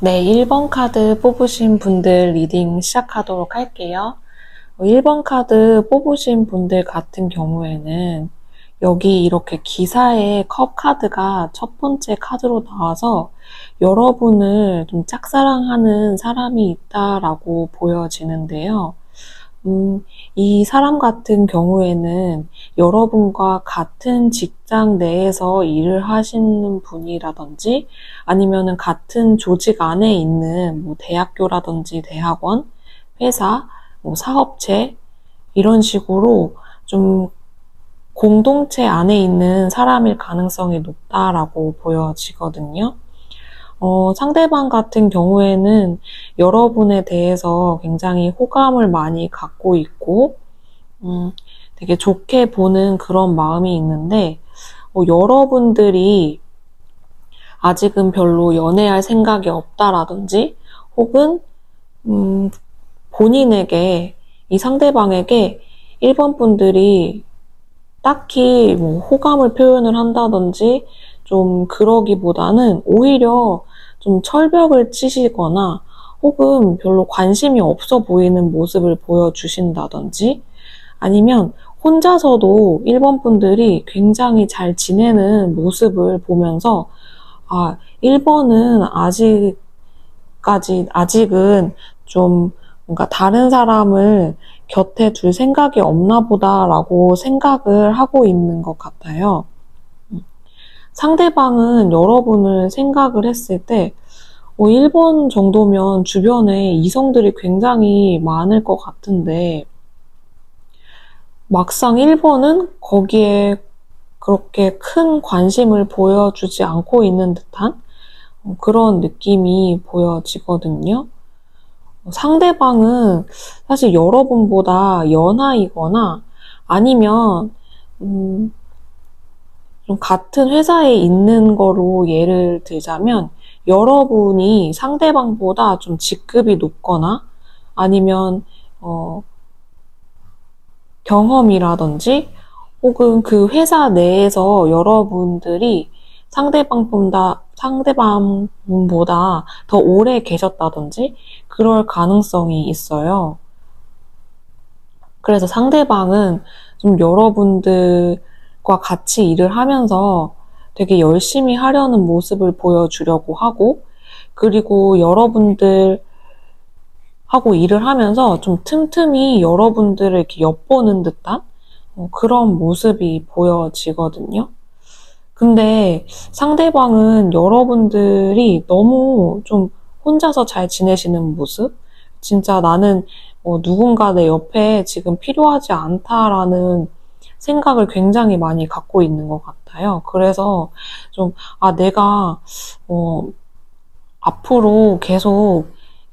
네, 1번 카드 뽑으신 분들 리딩 시작하도록 할게요. 1번 카드 뽑으신 분들 같은 경우에는 여기 이렇게 기사에 컵 카드가 첫 번째 카드로 나와서 여러분을 좀 짝사랑하는 사람이 있다라고 보여지는데요. 이 사람 같은 경우에는 여러분과 같은 직장 내에서 일을 하시는 분이라든지 아니면은 같은 조직 안에 있는 뭐 대학교라든지 대학원, 회사, 뭐 사업체 이런 식으로 좀 공동체 안에 있는 사람일 가능성이 높다라고 보여지거든요. 상대방 같은 경우에는 여러분에 대해서 굉장히 호감을 많이 갖고 있고, 되게 좋게 보는 그런 마음이 있는데, 여러분들이 아직은 별로 연애할 생각이 없다라든지, 혹은, 본인에게, 이 상대방에게 1번 분들이 딱히 뭐 호감을 표현을 한다든지, 좀 그러기보다는 오히려 좀 철벽을 치시거나 혹은 별로 관심이 없어 보이는 모습을 보여주신다든지 아니면 혼자서도 1번 분들이 굉장히 잘 지내는 모습을 보면서 1번은 아직은 좀 뭔가 다른 사람을 곁에 둘 생각이 없나 보다라고 생각을 하고 있는 것 같아요. 상대방은 여러분을 생각을 했을 때 1번 정도면 주변에 이성들이 굉장히 많을 것 같은데 막상 1번은 거기에 그렇게 큰 관심을 보여주지 않고 있는 듯한 그런 느낌이 보여지거든요. 상대방은 사실 여러분보다 연하이거나 아니면 좀 같은 회사에 있는 거로 예를 들자면 여러분이 상대방보다 좀 직급이 높거나 아니면 경험이라든지 혹은 그 회사 내에서 여러분들이 상대방보다 더 오래 계셨다든지 그럴 가능성이 있어요. 그래서 상대방은 좀 여러분들과 같이 일을 하면서 되게 열심히 하려는 모습을 보여주려고 하고, 그리고 여러분들하고 일을 하면서 좀 틈틈이 여러분들을 이렇게 엿보는 듯한 그런 모습이 보여지거든요. 근데 상대방은 여러분들이 너무 좀 혼자서 잘 지내시는 모습? 진짜 나는 누군가 내 옆에 지금 필요하지 않다라는 생각을 굉장히 많이 갖고 있는 것 같아요. 그래서 좀, 내가, 앞으로 계속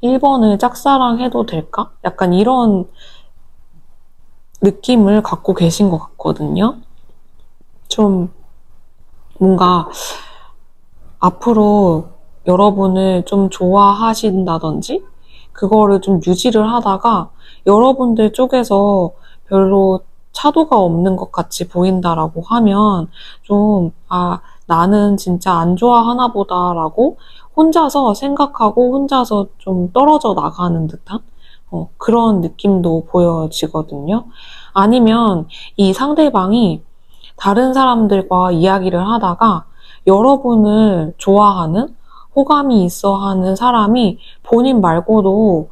1번을 짝사랑해도 될까? 약간 이런 느낌을 갖고 계신 것 같거든요. 좀, 뭔가, 앞으로 여러분을 좀 좋아하신다든지, 그거를 좀 유지를 하다가, 여러분들 쪽에서 별로 차도가 없는 것 같이 보인다라고 하면 좀 나는 진짜 안 좋아하나 보다라고 혼자서 생각하고 혼자서 좀 떨어져 나가는 듯한 그런 느낌도 보여지거든요. 아니면 이 상대방이 다른 사람들과 이야기를 하다가 여러분을 좋아하는 호감이 있어 하는 사람이 본인 말고도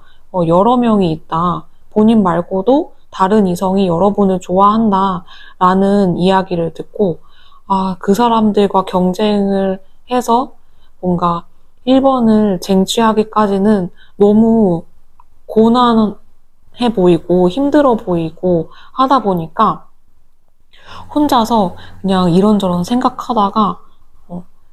여러 명이 있다. 본인 말고도 다른 이성이 여러분을 좋아한다라는 이야기를 듣고 그 사람들과 경쟁을 해서 뭔가 1번을 쟁취하기까지는 너무 고난해 보이고 힘들어 보이고 하다 보니까 혼자서 그냥 이런저런 생각하다가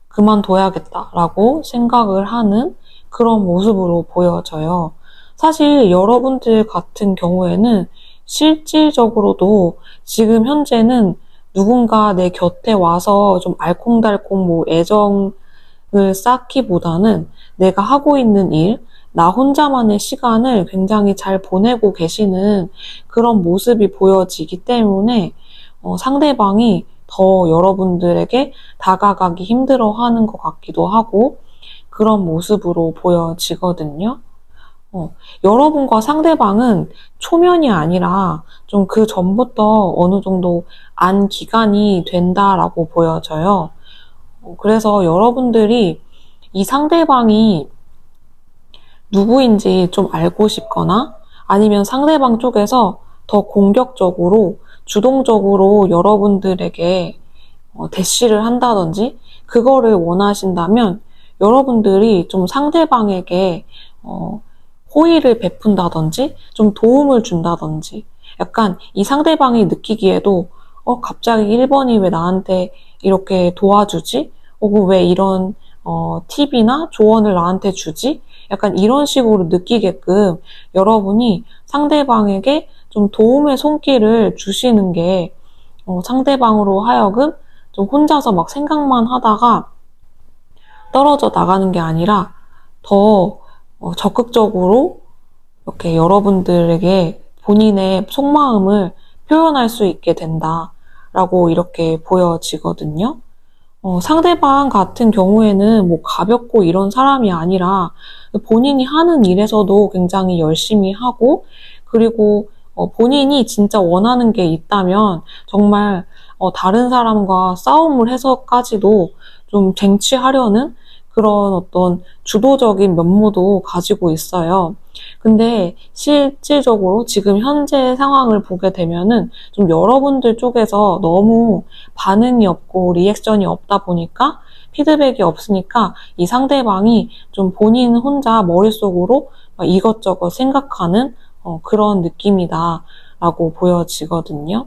그만둬야겠다라고 생각을 하는 그런 모습으로 보여져요. 사실 여러분들 같은 경우에는 실질적으로도 지금 현재는 누군가 내 곁에 와서 좀 알콩달콩 뭐 애정을 쌓기보다는 내가 하고 있는 일, 나 혼자만의 시간을 굉장히 잘 보내고 계시는 그런 모습이 보여지기 때문에 상대방이 더 여러분들에게 다가가기 힘들어하는 것 같기도 하고 그런 모습으로 보여지거든요. 여러분과 상대방은 초면이 아니라 좀 그 전부터 어느 정도 안 기간이 된다라고 보여져요. 그래서 여러분들이 이 상대방이 누구인지 좀 알고 싶거나 아니면 상대방 쪽에서 더 공격적으로, 주동적으로 여러분들에게 대시를 한다든지 그거를 원하신다면 여러분들이 좀 상대방에게 호의를 베푼다든지 좀 도움을 준다든지 약간 이 상대방이 느끼기에도 갑자기 1번이 왜 나한테 이렇게 도와주지? 혹은 왜 이런 팁이나 조언을 나한테 주지? 약간 이런 식으로 느끼게끔 여러분이 상대방에게 좀 도움의 손길을 주시는 게 상대방으로 하여금 좀 혼자서 막 생각만 하다가 떨어져 나가는 게 아니라 더 적극적으로 이렇게 여러분들에게 본인의 속마음을 표현할 수 있게 된다라고 이렇게 보여지거든요. 상대방 같은 경우에는 뭐 가볍고 이런 사람이 아니라 본인이 하는 일에서도 굉장히 열심히 하고 그리고 본인이 진짜 원하는 게 있다면 정말 다른 사람과 싸움을 해서까지도 좀 쟁취하려는 그런 어떤 주도적인 면모도 가지고 있어요. 근데 실질적으로 지금 현재 상황을 보게 되면은 좀 여러분들 쪽에서 너무 반응이 없고 리액션이 없다 보니까 피드백이 없으니까 이 상대방이 좀 본인 혼자 머릿속으로 이것저것 생각하는 그런 느낌이다 라고 보여지거든요.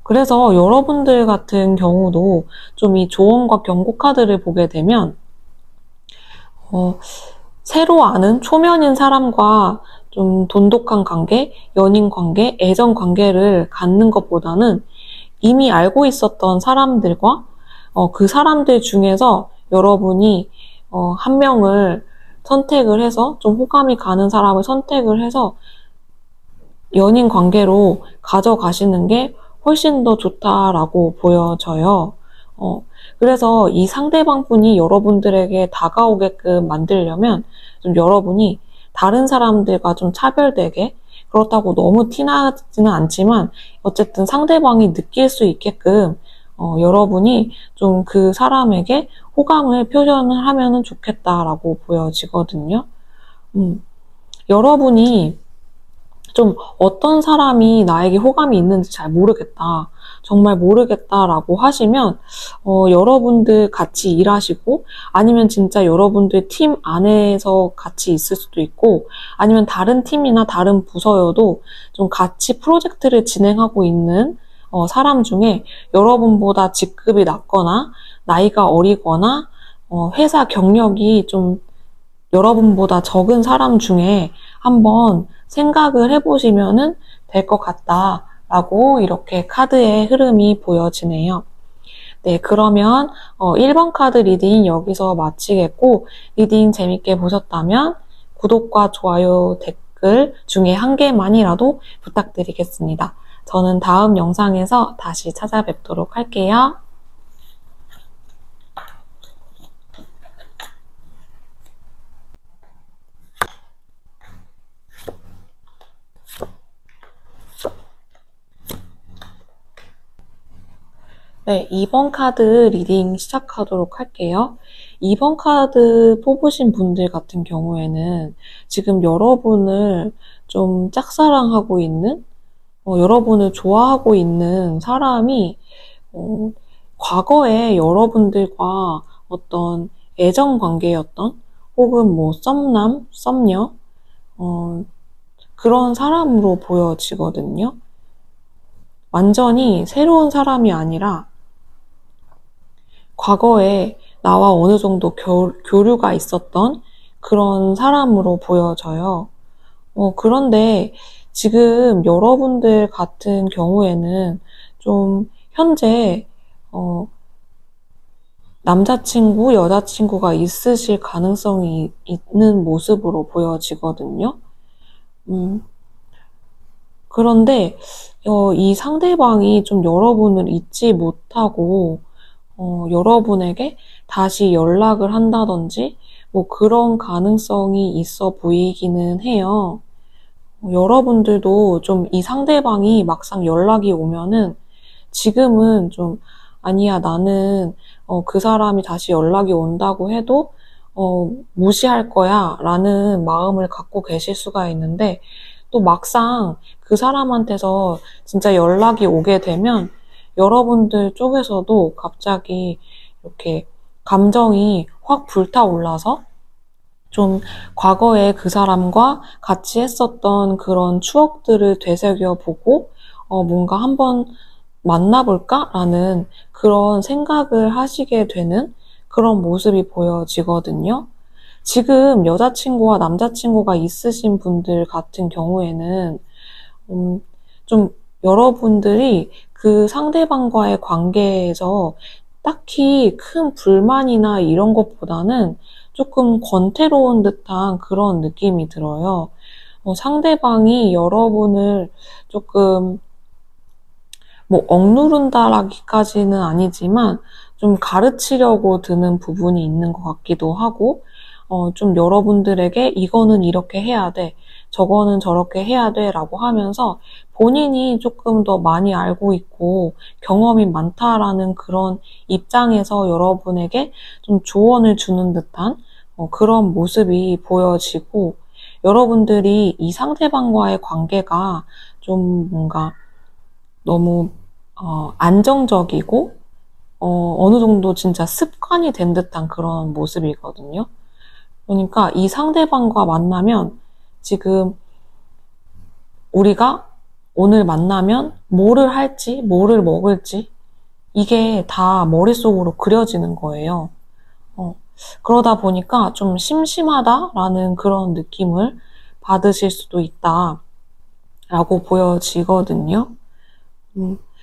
그래서 여러분들 같은 경우도 좀 이 조언과 경고 카드를 보게 되면 새로 아는 초면인 사람과 좀 돈독한 관계, 연인 관계, 애정 관계를 갖는 것보다는 이미 알고 있었던 사람들과 그 사람들 중에서 여러분이 한 명을 선택을 해서 좀 호감이 가는 사람을 선택을 해서 연인 관계로 가져가시는 게 훨씬 더 좋다라고 보여져요. 그래서 이 상대방 분이 여러분들에게 다가오게끔 만들려면 좀 여러분이 다른 사람들과 좀 차별되게 그렇다고 너무 티나지는 않지만 어쨌든 상대방이 느낄 수 있게끔 여러분이 좀 그 사람에게 호감을 표현을 하면 좋겠다라고 보여지거든요. 여러분이 좀 어떤 사람이 나에게 호감이 있는지 잘 모르겠다. 정말 모르겠다라고 하시면 여러분들 같이 일하시고 아니면 진짜 여러분들 팀 안에서 같이 있을 수도 있고 아니면 다른 팀이나 다른 부서여도 좀 같이 프로젝트를 진행하고 있는 사람 중에 여러분보다 직급이 낮거나 나이가 어리거나 회사 경력이 좀 여러분보다 적은 사람 중에 한번 생각을 해보시면 될 것 같다라고 이렇게 카드의 흐름이 보여지네요. 네, 그러면 1번 카드 리딩 여기서 마치겠고 리딩 재밌게 보셨다면 구독과 좋아요, 댓글 중에 한 개만이라도 부탁드리겠습니다. 저는 다음 영상에서 다시 찾아뵙도록 할게요. 네, 2번 카드 리딩 시작하도록 할게요. 2번 카드 뽑으신 분들 같은 경우에는 지금 여러분을 좀 짝사랑하고 있는, 여러분을 좋아하고 있는 사람이 과거에 여러분들과 어떤 애정 관계였던 혹은 뭐 썸남, 썸녀 그런 사람으로 보여지거든요. 완전히 새로운 사람이 아니라 과거에 나와 어느 정도 교류가 있었던 그런 사람으로 보여져요. 그런데 지금 여러분들 같은 경우에는 좀 현재 남자친구, 여자친구가 있으실 가능성이 있는 모습으로 보여지거든요. 그런데 이 상대방이 좀 여러분을 잊지 못하고 여러분에게 다시 연락을 한다든지 뭐 그런 가능성이 있어 보이기는 해요. 여러분들도 좀 이 상대방이 막상 연락이 오면은 지금은 좀 아니야 나는 그 사람이 다시 연락이 온다고 해도 무시할 거야 라는 마음을 갖고 계실 수가 있는데 또 막상 그 사람한테서 진짜 연락이 오게 되면 여러분들 쪽에서도 갑자기 이렇게 감정이 확 불타올라서 좀 과거에 그 사람과 같이 했었던 그런 추억들을 되새겨보고 뭔가 한번 만나볼까라는 그런 생각을 하시게 되는 그런 모습이 보여지거든요. 지금 여자친구와 남자친구가 있으신 분들 같은 경우에는 좀 여러분들이 그 상대방과의 관계에서 딱히 큰 불만이나 이런 것보다는 조금 권태로운 듯한 그런 느낌이 들어요. 상대방이 여러분을 조금 뭐 억누른다라기까지는 아니지만 좀 가르치려고 드는 부분이 있는 것 같기도 하고 좀 여러분들에게 이거는 이렇게 해야 돼, 저거는 저렇게 해야 돼 라고 하면서 본인이 조금 더 많이 알고 있고 경험이 많다라는 그런 입장에서 여러분에게 좀 조언을 주는 듯한 그런 모습이 보여지고 여러분들이 이 상대방과의 관계가 좀 뭔가 너무 안정적이고 어느 정도 진짜 습관이 된 듯한 그런 모습이거든요. 그러니까 이 상대방과 만나면 지금 우리가 오늘 만나면 뭐를 할지, 뭐를 먹을지 이게 다 머릿속으로 그려지는 거예요. 그러다 보니까 좀 심심하다라는 그런 느낌을 받으실 수도 있다라고 보여지거든요.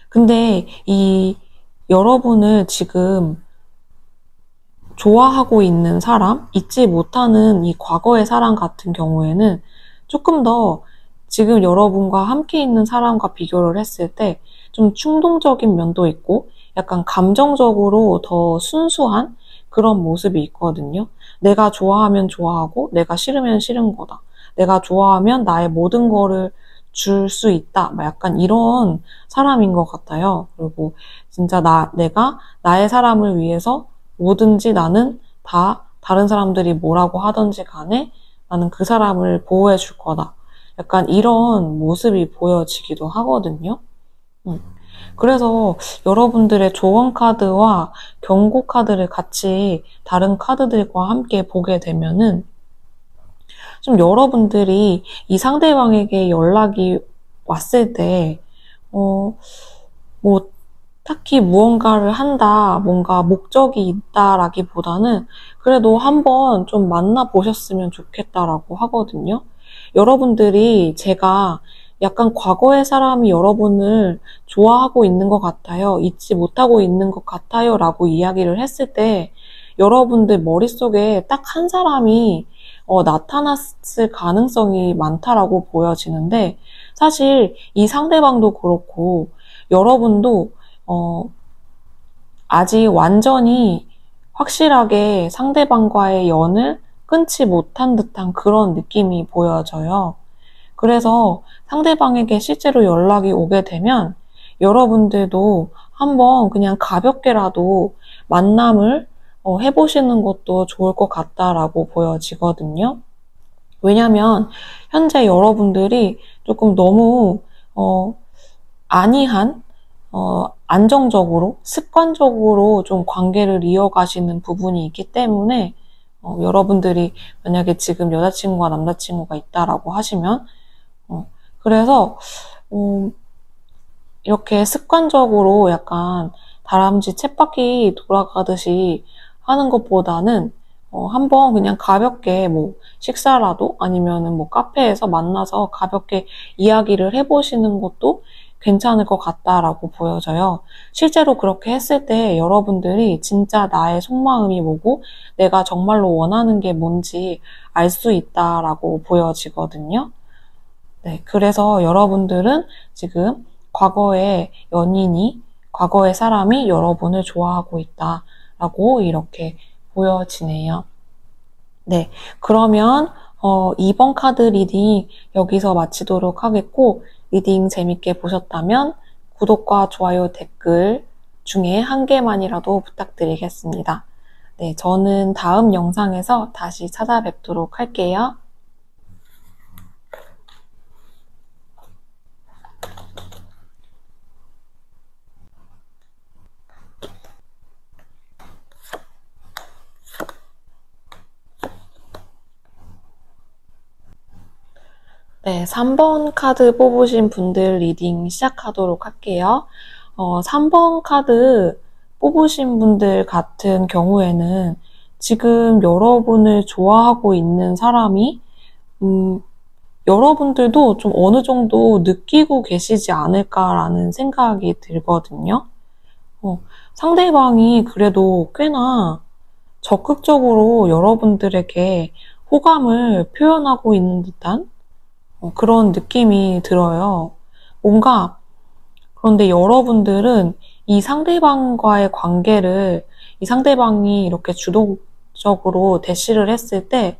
근데 이 여러분을 지금 좋아하고 있는 사람, 잊지 못하는 이 과거의 사람 같은 경우에는 조금 더 지금 여러분과 함께 있는 사람과 비교를 했을 때 좀 충동적인 면도 있고 약간 감정적으로 더 순수한 그런 모습이 있거든요. 내가 좋아하면 좋아하고 내가 싫으면 싫은 거다. 내가 좋아하면 나의 모든 거를 줄 수 있다. 약간 이런 사람인 것 같아요. 그리고 진짜 내가 나의 사람을 위해서 뭐든지 나는 다 다른 사람들이 뭐라고 하든지 간에 나는 그 사람을 보호해 줄 거다. 약간 이런 모습이 보여지기도 하거든요. 그래서 여러분들의 조언 카드와 경고 카드를 같이 다른 카드들과 함께 보게 되면은 좀 여러분들이 이 상대방에게 연락이 왔을 때, 뭐, 딱히 무언가를 한다, 뭔가 목적이 있다라기보다는 그래도 한번 좀 만나보셨으면 좋겠다라고 하거든요. 여러분들이 제가 약간 과거의 사람이 여러분을 좋아하고 있는 것 같아요, 잊지 못하고 있는 것 같아요 라고 이야기를 했을 때 여러분들 머릿속에 딱 한 사람이 나타났을 가능성이 많다라고 보여지는데 사실 이 상대방도 그렇고 여러분도 아직 완전히 확실하게 상대방과의 연을 끊지 못한 듯한 그런 느낌이 보여져요. 그래서 상대방에게 실제로 연락이 오게 되면 여러분들도 한번 그냥 가볍게라도 만남을 해보시는 것도 좋을 것 같다라고 보여지거든요. 왜냐면 현재 여러분들이 조금 너무 안이한 안정적으로 습관적으로 좀 관계를 이어가시는 부분이 있기 때문에 여러분들이 만약에 지금 여자친구와 남자친구가 있다라고 하시면 그래서 이렇게 습관적으로 약간 다람쥐 쳇바퀴 돌아가듯이 하는 것보다는 한번 그냥 가볍게 뭐 식사라도 아니면은 뭐 카페에서 만나서 가볍게 이야기를 해보시는 것도 괜찮을 것 같다라고 보여져요. 실제로 그렇게 했을 때 여러분들이 진짜 나의 속마음이 뭐고 내가 정말로 원하는 게 뭔지 알 수 있다라고 보여지거든요. 네, 그래서 여러분들은 지금 과거의 연인이, 과거의 사람이 여러분을 좋아하고 있다라고 이렇게 보여지네요. 네, 그러면 2번 카드 리딩 여기서 마치도록 하겠고, 리딩 재밌게 보셨다면 구독과 좋아요, 댓글 중에 한 개만이라도 부탁드리겠습니다. 네, 저는 다음 영상에서 다시 찾아뵙도록 할게요. 네, 3번 카드 뽑으신 분들 리딩 시작하도록 할게요. 3번 카드 뽑으신 분들 같은 경우에는 지금 여러분을 좋아하고 있는 사람이 여러분들도 좀 어느 정도 느끼고 계시지 않을까라는 생각이 들거든요. 상대방이 그래도 꽤나 적극적으로 여러분들에게 호감을 표현하고 있는 듯한 그런 느낌이 들어요. 뭔가 그런데 여러분들은 이 상대방과의 관계를 이 상대방이 이렇게 주동적으로 대시를 했을 때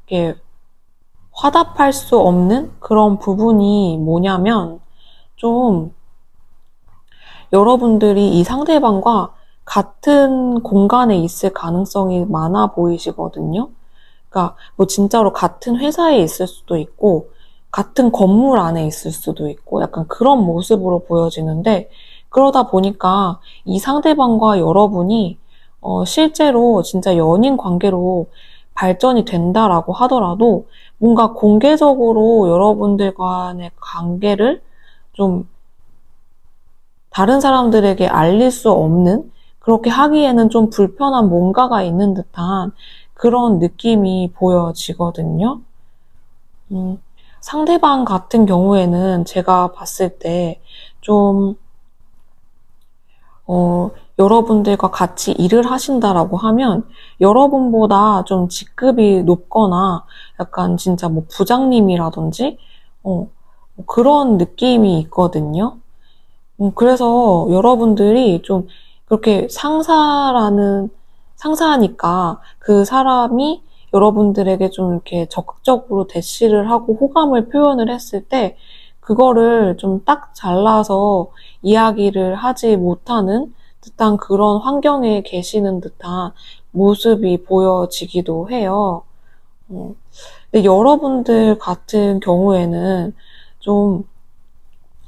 이게 화답할 수 없는 그런 부분이 뭐냐면 좀 여러분들이 이 상대방과 같은 공간에 있을 가능성이 많아 보이시거든요. 그러니까 뭐 진짜로 같은 회사에 있을 수도 있고 같은 건물 안에 있을 수도 있고 약간 그런 모습으로 보여지는데 그러다 보니까 이 상대방과 여러분이 실제로 진짜 연인 관계로 발전이 된다라고 하더라도 뭔가 공개적으로 여러분들 간의 관계를 좀 다른 사람들에게 알릴 수 없는 그렇게 하기에는 좀 불편한 뭔가가 있는 듯한 그런 느낌이 보여지거든요. 상대방 같은 경우에는 제가 봤을 때 좀 여러분들과 같이 일을 하신다라고 하면 여러분보다 좀 직급이 높거나 약간 진짜 뭐 부장님이라든지 그런 느낌이 있거든요. 그래서 여러분들이 좀 그렇게 상사니까 그 사람이 여러분들에게 좀 이렇게 적극적으로 대시를 하고 호감을 표현을 했을 때 그거를 좀 딱 잘라서 이야기를 하지 못하는 듯한 그런 환경에 계시는 듯한 모습이 보여지기도 해요. 근데 여러분들 같은 경우에는 좀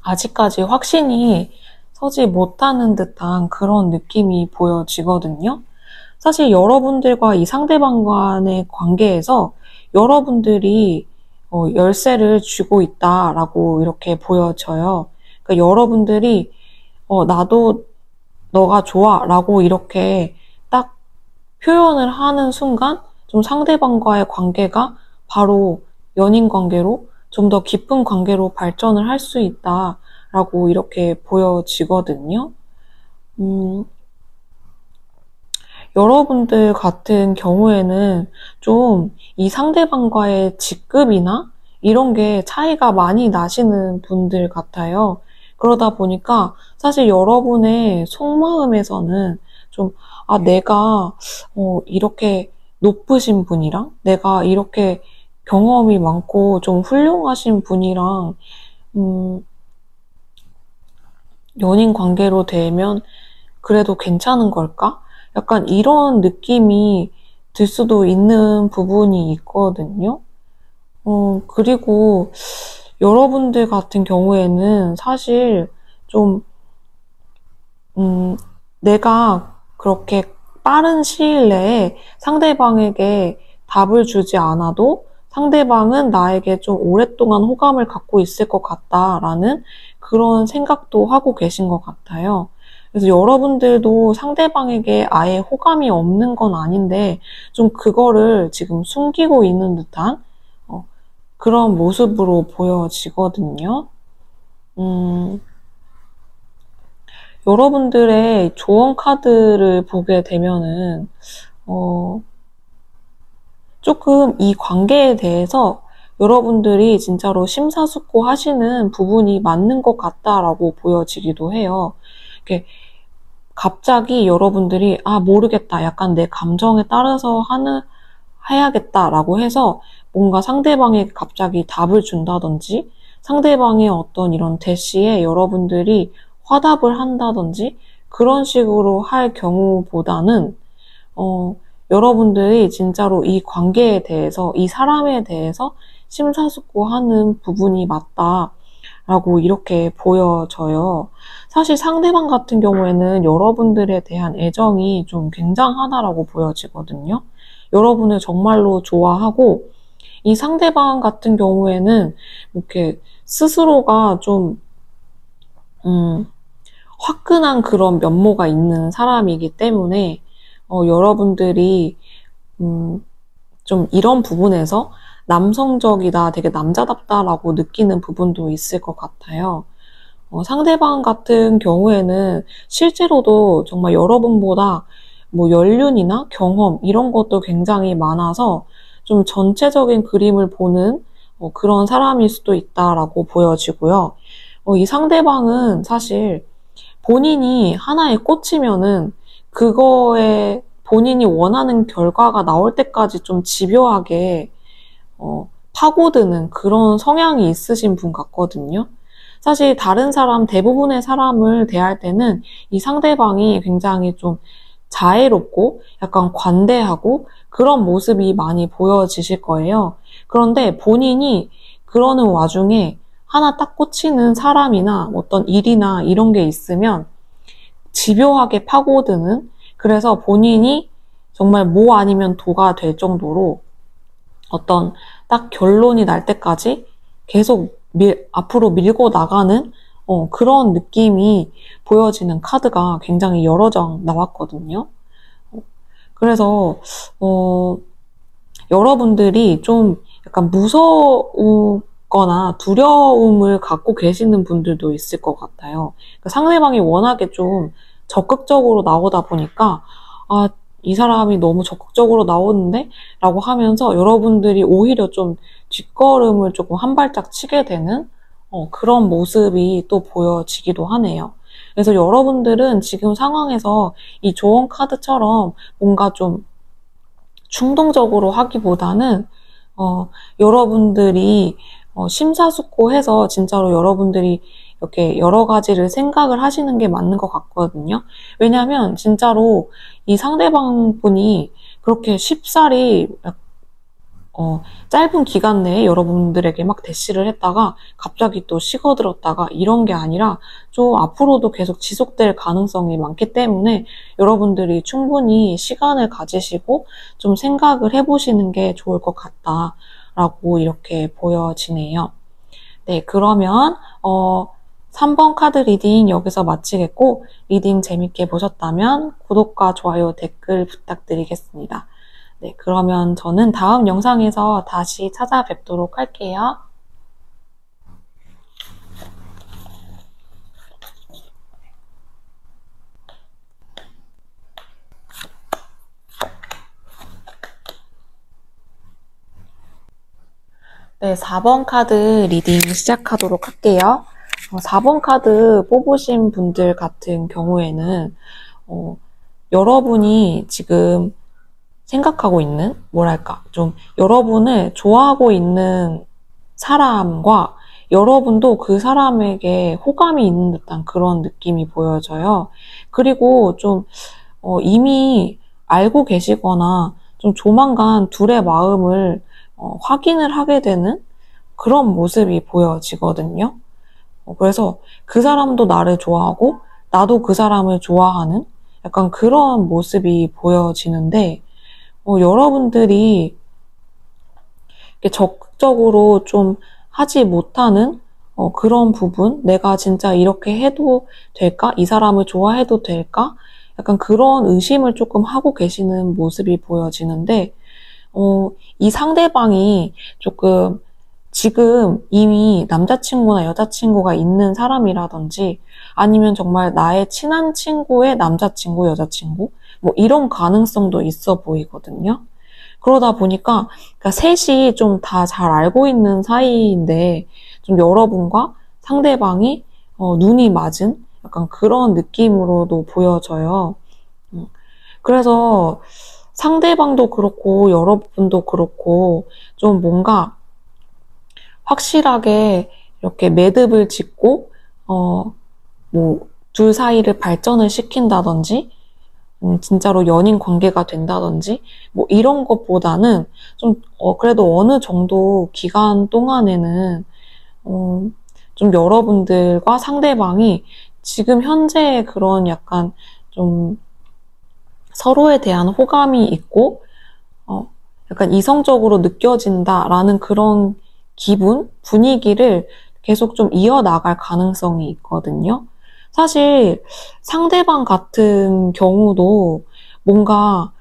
아직까지 확신이 서지 못하는 듯한 그런 느낌이 보여지거든요. 사실 여러분들과 이 상대방 간의 관계에서 여러분들이 열쇠를 쥐고 있다라고 이렇게 보여져요. 그러니까 여러분들이 나도 너가 좋아 라고 이렇게 딱 표현을 하는 순간 좀 상대방과의 관계가 바로 연인 관계로 좀 더 깊은 관계로 발전을 할 수 있다라고 이렇게 보여지거든요. 여러분들 같은 경우에는 좀 이 상대방과의 직급이나 이런 게 차이가 많이 나시는 분들 같아요. 그러다 보니까 사실 여러분의 속마음에서는 좀, 내가 이렇게 높으신 분이랑 내가 이렇게 경험이 많고 좀 훌륭하신 분이랑 연인 관계로 되면 그래도 괜찮은 걸까? 약간 이런 느낌이 들 수도 있는 부분이 있거든요. 그리고 여러분들 같은 경우에는 사실 좀, 내가 그렇게 빠른 시일 내에 상대방에게 답을 주지 않아도 상대방은 나에게 좀 오랫동안 호감을 갖고 있을 것 같다라는 그런 생각도 하고 계신 것 같아요. 그래서 여러분들도 상대방에게 아예 호감이 없는 건 아닌데 좀 그거를 지금 숨기고 있는 듯한 그런 모습으로 보여지거든요. 여러분들의 조언 카드를 보게 되면은 조금 이 관계에 대해서 여러분들이 진짜로 심사숙고하시는 부분이 맞는 것 같다라고 보여지기도 해요. 이렇게 갑자기 여러분들이 모르겠다. 약간 내 감정에 따라서 해야겠다라고 해서 뭔가 상대방에게 갑자기 답을 준다든지 상대방의 어떤 이런 대시에 여러분들이 화답을 한다든지 그런 식으로 할 경우보다는 여러분들이 진짜로 이 관계에 대해서, 이 사람에 대해서 심사숙고하는 부분이 맞다라고 이렇게 보여져요. 사실 상대방 같은 경우에는 여러분들에 대한 애정이 좀 굉장하다라고 보여지거든요. 여러분을 정말로 좋아하고, 이 상대방 같은 경우에는 이렇게 스스로가 좀, 화끈한 그런 면모가 있는 사람이기 때문에, 여러분들이, 좀 이런 부분에서 남성적이다, 되게 남자답다라고 느끼는 부분도 있을 것 같아요. 상대방 같은 경우에는 실제로도 정말 여러분보다 뭐 연륜이나 경험 이런 것도 굉장히 많아서 좀 전체적인 그림을 보는 그런 사람일 수도 있다라고 보여지고요. 이 상대방은 사실 본인이 하나에 꽂히면은 그거에 본인이 원하는 결과가 나올 때까지 좀 집요하게 파고드는 그런 성향이 있으신 분 같거든요. 사실 다른 사람, 대부분의 사람을 대할 때는 이 상대방이 굉장히 좀 자애롭고 약간 관대하고 그런 모습이 많이 보여지실 거예요. 그런데 본인이 그러는 와중에 하나 딱 꽂히는 사람이나 어떤 일이나 이런 게 있으면 집요하게 파고드는, 그래서 본인이 정말 뭐 아니면 도가 될 정도로 어떤 딱 결론이 날 때까지 계속 앞으로 밀고 나가는 그런 느낌이 보여지는 카드가 굉장히 여러 장 나왔거든요. 그래서 여러분들이 좀 약간 무서우거나 두려움을 갖고 계시는 분들도 있을 것 같아요. 그러니까 상대방이 워낙에 좀 적극적으로 나오다 보니까 이 사람이 너무 적극적으로 나오는데? 라고 하면서 여러분들이 오히려 좀 뒷걸음을 조금 한 발짝 치게 되는 그런 모습이 또 보여지기도 하네요. 그래서 여러분들은 지금 상황에서 이 조언 카드처럼 뭔가 좀 충동적으로 하기보다는 여러분들이 심사숙고해서 진짜로 여러분들이 이렇게 여러 가지를 생각을 하시는 게 맞는 것 같거든요. 왜냐하면 진짜로 이 상대방 분이 그렇게 쉽사리 짧은 기간 내에 여러분들에게 막 대시를 했다가 갑자기 또 식어들었다가 이런 게 아니라 좀 앞으로도 계속 지속될 가능성이 많기 때문에 여러분들이 충분히 시간을 가지시고 좀 생각을 해보시는 게 좋을 것 같다라고 이렇게 보여지네요. 네, 그러면 3번 카드 리딩 여기서 마치겠고, 리딩 재밌게 보셨다면 구독과 좋아요, 댓글 부탁드리겠습니다. 네, 그러면 저는 다음 영상에서 다시 찾아뵙도록 할게요. 네, 4번 카드 리딩 시작하도록 할게요. 4번 카드 뽑으신 분들 같은 경우에는 여러분이 지금 생각하고 있는, 뭐랄까, 좀 여러분을 좋아하고 있는 사람과 여러분도 그 사람에게 호감이 있는 듯한 그런 느낌이 보여져요. 그리고 좀 이미 알고 계시거나 좀 조만간 둘의 마음을 확인을 하게 되는 그런 모습이 보여지거든요. 그래서 그 사람도 나를 좋아하고 나도 그 사람을 좋아하는 약간 그런 모습이 보여지는데 여러분들이 적극적으로 좀 하지 못하는 그런 부분, 내가 진짜 이렇게 해도 될까? 이 사람을 좋아해도 될까? 약간 그런 의심을 조금 하고 계시는 모습이 보여지는데 이 상대방이 조금 지금 이미 남자친구나 여자친구가 있는 사람이라든지 아니면 정말 나의 친한 친구의 남자친구, 여자친구 뭐 이런 가능성도 있어 보이거든요. 그러다 보니까 그러니까 셋이 좀 다 잘 알고 있는 사이인데 좀 여러분과 상대방이 눈이 맞은 약간 그런 느낌으로도 보여져요. 그래서 상대방도 그렇고 여러분도 그렇고 좀 뭔가 확실하게 이렇게 매듭을 짓고 뭐 둘 사이를 발전을 시킨다든지 진짜로 연인 관계가 된다든지 뭐 이런 것보다는 좀 그래도 어느 정도 기간 동안에는 좀 여러분들과 상대방이 지금 현재의 그런 약간 좀 서로에 대한 호감이 있고 약간 이성적으로 느껴진다라는 그런 기분, 분위기를 계속 좀 이어나갈 가능성이 있거든요. 사실 상대방 같은 경우도 뭔가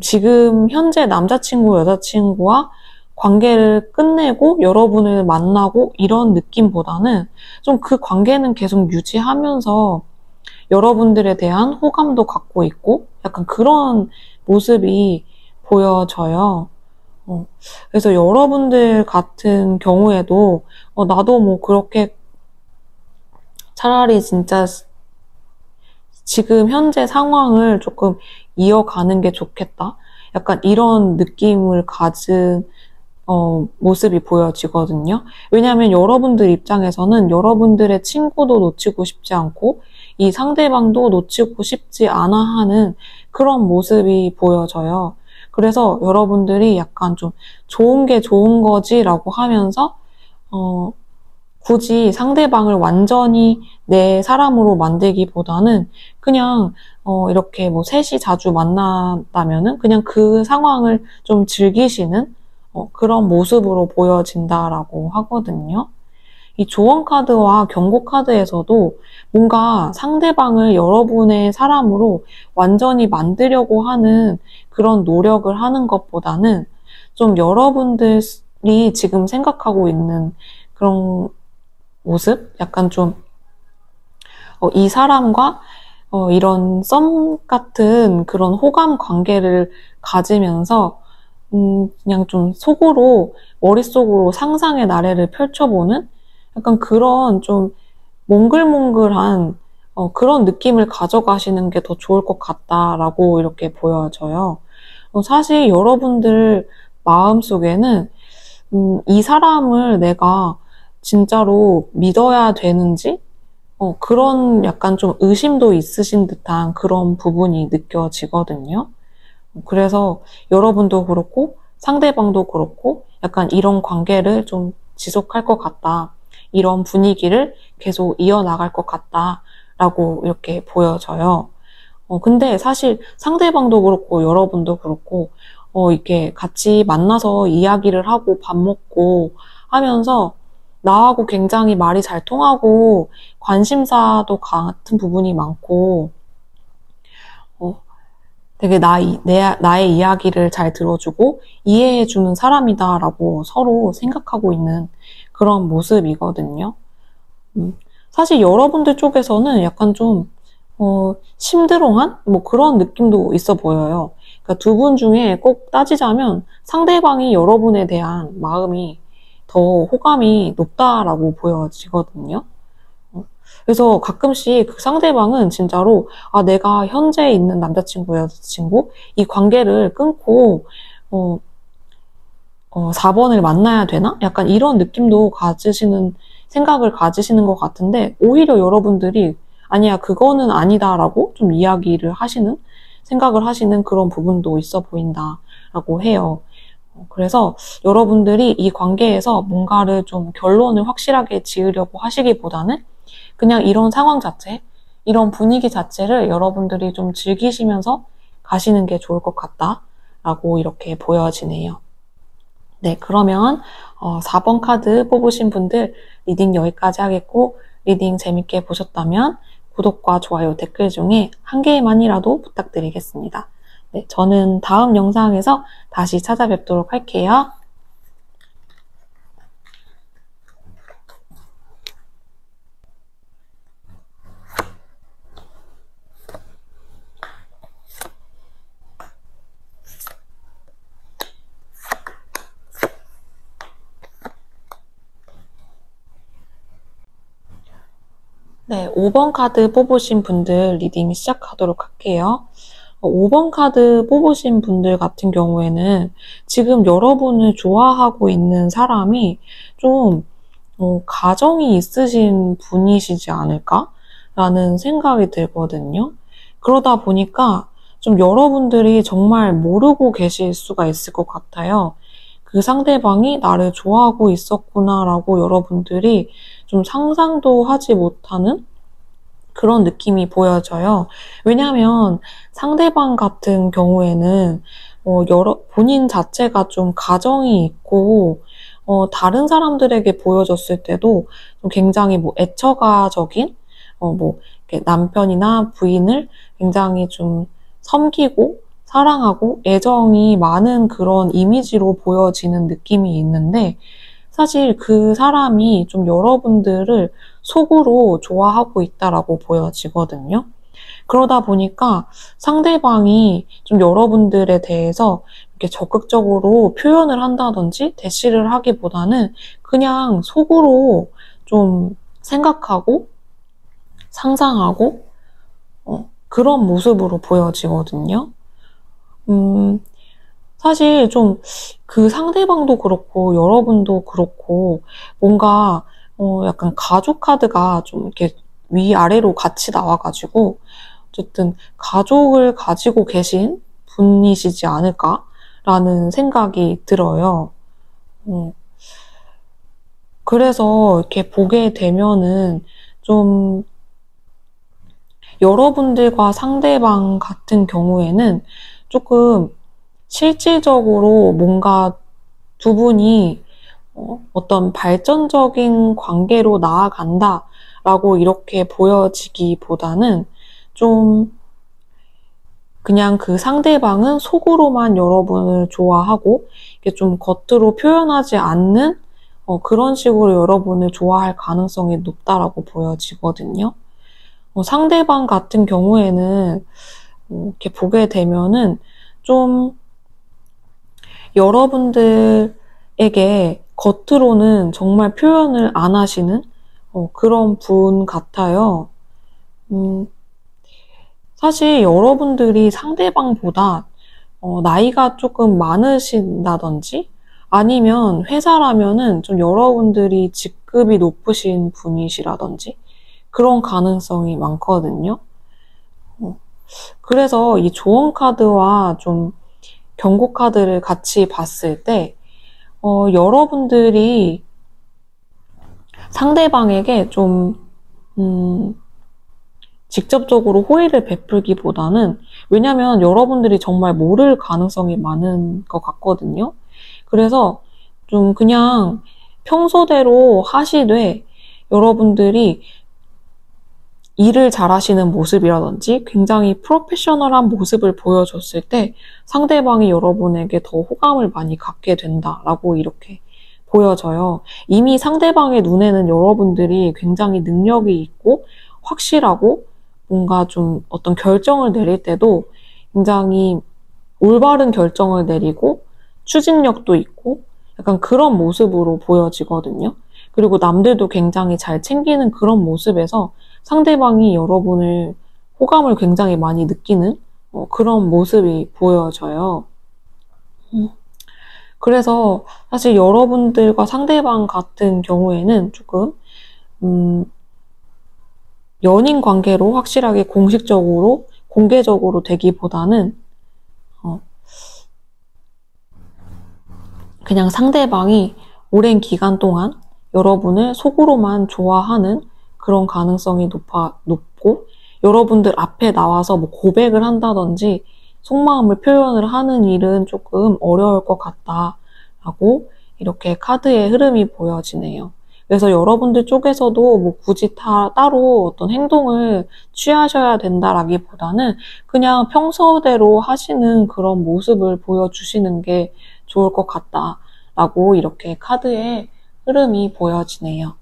지금 현재 남자친구, 여자친구와 관계를 끝내고 여러분을 만나고 이런 느낌보다는 좀 그 관계는 계속 유지하면서 여러분들에 대한 호감도 갖고 있고 약간 그런 모습이 보여져요. 그래서 여러분들 같은 경우에도 나도 뭐 그렇게 차라리 진짜 지금 현재 상황을 조금 이어가는 게 좋겠다. 약간 이런 느낌을 가진 모습이 보여지거든요. 왜냐하면 여러분들 입장에서는 여러분들의 친구도 놓치고 싶지 않고 이 상대방도 놓치고 싶지 않아 하는 그런 모습이 보여져요. 그래서 여러분들이 약간 좀 좋은 게 좋은 거지라고 하면서 굳이 상대방을 완전히 내 사람으로 만들기보다는 그냥 이렇게 뭐 셋이 자주 만난다면은 그냥 그 상황을 좀 즐기시는 그런 모습으로 보여진다라고 하거든요. 이 조언 카드와 경고 카드에서도 뭔가 상대방을 여러분의 사람으로 완전히 만들려고 하는 그런 노력을 하는 것보다는 좀 여러분들이 지금 생각하고 있는 그런 모습? 약간 좀, 이 사람과 이런 썸 같은 그런 호감 관계를 가지면서 그냥 좀 속으로, 머릿속으로 상상의 나래를 펼쳐보는 약간 그런 좀 몽글몽글한 그런 느낌을 가져가시는 게 더 좋을 것 같다라고 이렇게 보여져요. 사실 여러분들 마음속에는 이 사람을 내가 진짜로 믿어야 되는지 그런 약간 좀 의심도 있으신 듯한 그런 부분이 느껴지거든요. 그래서 여러분도 그렇고 상대방도 그렇고 약간 이런 관계를 좀 지속할 것 같다. 이런 분위기를 계속 이어나갈 것 같다라고 이렇게 보여져요. 근데 사실 상대방도 그렇고 여러분도 그렇고 이렇게 같이 만나서 이야기를 하고 밥 먹고 하면서 나하고 굉장히 말이 잘 통하고 관심사도 같은 부분이 많고 되게 나의 이야기를 잘 들어주고 이해해주는 사람이다라고 서로 생각하고 있는 그런 모습이거든요. 사실 여러분들 쪽에서는 약간 좀 심드렁한 뭐 그런 느낌도 있어 보여요. 그러니까 두 분 중에 꼭 따지자면 상대방이 여러분에 대한 마음이 더 호감이 높다라고 보여지거든요. 그래서 가끔씩 그 상대방은 진짜로 내가 현재 있는 남자친구, 여자친구 이 관계를 끊고 4번을 만나야 되나? 약간 이런 느낌도 생각을 가지시는 것 같은데 오히려 여러분들이 아니야 그거는 아니다라고 좀 생각을 하시는 그런 부분도 있어 보인다라고 해요. 그래서 여러분들이 이 관계에서 뭔가를 좀 결론을 확실하게 지으려고 하시기보다는 그냥 이런 상황 자체, 이런 분위기 자체를 여러분들이 좀 즐기시면서 가시는 게 좋을 것 같다라고 이렇게 보여지네요. 네, 그러면 4번 카드 뽑으신 분들 리딩 여기까지 하겠고 리딩 재밌게 보셨다면 구독과 좋아요, 댓글 중에 한 개만이라도 부탁드리겠습니다. 네, 저는 다음 영상에서 다시 찾아뵙도록 할게요. 네, 5번 카드 뽑으신 분들 리딩 시작하도록 할게요. 5번 카드 뽑으신 분들 같은 경우에는 지금 여러분을 좋아하고 있는 사람이 좀 가정이 있으신 분이시지 않을까라는 생각이 들거든요. 그러다 보니까 좀 여러분들이 정말 모르고 계실 수가 있을 것 같아요. 그 상대방이 나를 좋아하고 있었구나라고 여러분들이 좀 상상도 하지 못하는 그런 느낌이 보여져요. 왜냐하면 상대방 같은 경우에는 본인 자체가 좀 가정이 있고 다른 사람들에게 보여줬을 때도 좀 굉장히 뭐 애처가적인 뭐 이렇게 남편이나 부인을 굉장히 좀 섬기고 사랑하고 애정이 많은 그런 이미지로 보여지는 느낌이 있는데 사실 그 사람이 좀 여러분들을 속으로 좋아하고 있다라고 보여지거든요. 그러다 보니까 상대방이 좀 여러분들에 대해서 이렇게 적극적으로 표현을 한다든지 대시를 하기보다는 그냥 속으로 좀 생각하고 상상하고 그런 모습으로 보여지거든요. 사실 좀 그 상대방도 그렇고 여러분도 그렇고 뭔가 약간 가족 카드가 좀 이렇게 위아래로 같이 나와가지고 어쨌든 가족을 가지고 계신 분이시지 않을까라는 생각이 들어요. 그래서 이렇게 보게 되면은 좀 여러분들과 상대방 같은 경우에는 조금 실질적으로 뭔가 두 분이 어떤 발전적인 관계로 나아간다라고 이렇게 보여지기보다는 좀 그냥 그 상대방은 속으로만 여러분을 좋아하고 이게 좀 겉으로 표현하지 않는 그런 식으로 여러분을 좋아할 가능성이 높다라고 보여지거든요. 상대방 같은 경우에는 이렇게 보게 되면은 좀 여러분들에게 겉으로는 정말 표현을 안 하시는 그런 분 같아요. 사실 여러분들이 상대방보다 나이가 조금 많으신다든지 아니면 회사라면은 좀 여러분들이 직급이 높으신 분이시라든지 그런 가능성이 많거든요. 그래서 이 조언 카드와 좀 경고 카드를 같이 봤을 때 여러분들이 상대방에게 좀 직접적으로 호의를 베풀기보다는 왜냐면 여러분들이 정말 모를 가능성이 많은 것 같거든요. 그래서 좀 그냥 평소대로 하시되 여러분들이 일을 잘하시는 모습이라든지 굉장히 프로페셔널한 모습을 보여줬을 때 상대방이 여러분에게 더 호감을 많이 갖게 된다라고 이렇게 보여져요. 이미 상대방의 눈에는 여러분들이 굉장히 능력이 있고 확실하고 뭔가 좀 어떤 결정을 내릴 때도 굉장히 올바른 결정을 내리고 추진력도 있고 약간 그런 모습으로 보여지거든요. 그리고 남들도 굉장히 잘 챙기는 그런 모습에서 상대방이 여러분을 호감을 굉장히 많이 느끼는 그런 모습이 보여져요. 그래서 사실 여러분들과 상대방 같은 경우에는 조금 연인 관계로 확실하게 공식적으로 공개적으로 되기보다는 그냥 상대방이 오랜 기간 동안 여러분을 속으로만 좋아하는 그런 가능성이 높고 여러분들 앞에 나와서 뭐 고백을 한다든지 속마음을 표현을 하는 일은 조금 어려울 것 같다라고 이렇게 카드의 흐름이 보여지네요. 그래서 여러분들 쪽에서도 뭐 굳이 따로 어떤 행동을 취하셔야 된다라기보다는 그냥 평소대로 하시는 그런 모습을 보여주시는 게 좋을 것 같다라고 이렇게 카드의 흐름이 보여지네요.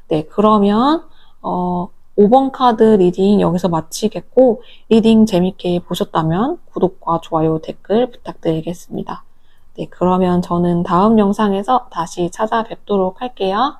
네, 그러면 5번 카드 리딩 여기서 마치겠고 리딩 재밌게 보셨다면 구독과 좋아요, 댓글 부탁드리겠습니다. 네, 그러면 저는 다음 영상에서 다시 찾아뵙도록 할게요.